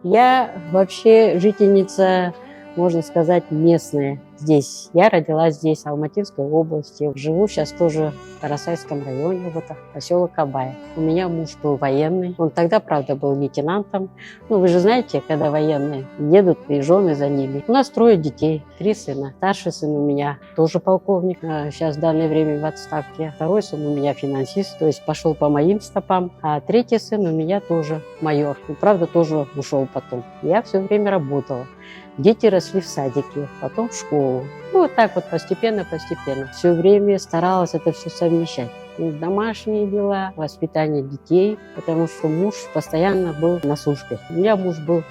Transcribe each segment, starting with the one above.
Я вообще жительница, можно сказать, местная здесь. Я родилась здесь, в Алматинской области. Живу сейчас тоже в Карасайском районе, вот поселок Абай. У меня муж был военный. Он тогда, правда, был лейтенантом. Ну, вы же знаете, когда военные едут и жены за ними. У нас 3 детей, 3 сына. Старший сын у меня тоже полковник, сейчас в данное время в отставке. Второй сын у меня финансист, то есть пошел по моим стопам. А 3-й сын у меня тоже майор. И, правда, тоже ушел потом. Я все время работала. Дети росли в садике, потом в школу. Ну, вот так вот постепенно. Все время старалась это все совмещать. Домашние дела, воспитание детей, потому что муж постоянно был на службе. У меня муж был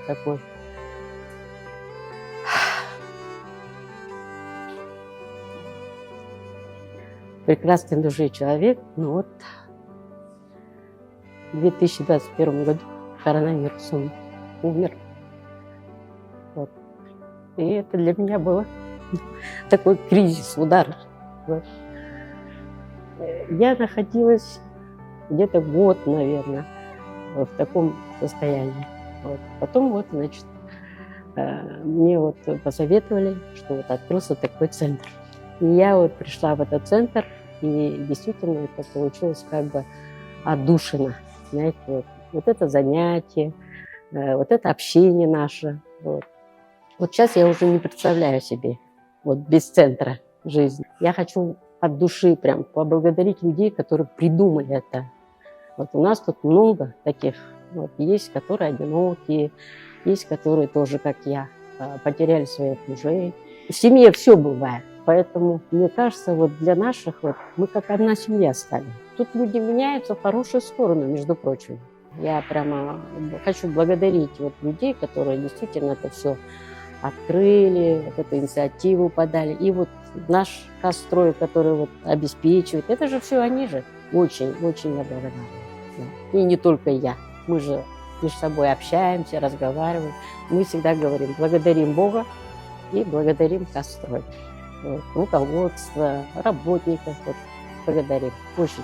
такой прекрасный души человек. Ну вот в 2021 году коронавирусом умер. Вот. И это для меня было такой кризис, удар. Вот. Я находилась где-то год, наверное, в таком состоянии. Вот. Потом вот, значит, мне вот посоветовали, что вот открылся такой центр. И я вот пришла в этот центр, и действительно это получилось как бы отдушина. Знаете, вот это занятие, вот это общение наше. Вот сейчас я уже не представляю себе вот без центра жизни. Я хочу от души прям поблагодарить людей, которые придумали это. Вот у нас тут много таких. Вот, есть, которые одинокие, есть, которые тоже, как я, потеряли своих мужей. В семье все бывает. Поэтому, мне кажется, вот для наших, вот, мы как одна семья стали. Тут люди меняются в хорошую сторону, между прочим. Я прямо хочу благодарить вот людей, которые действительно это все открыли, вот эту инициативу подали. И вот наш Кастрой, который вот обеспечивает, это же все они же. Очень я благодарна. Да. И не только я. Мы же между собой общаемся, разговариваем. Мы всегда говорим, благодарим Бога и благодарим Кастрой. Вот. Руководство, работников, вот, благодарим. Очень.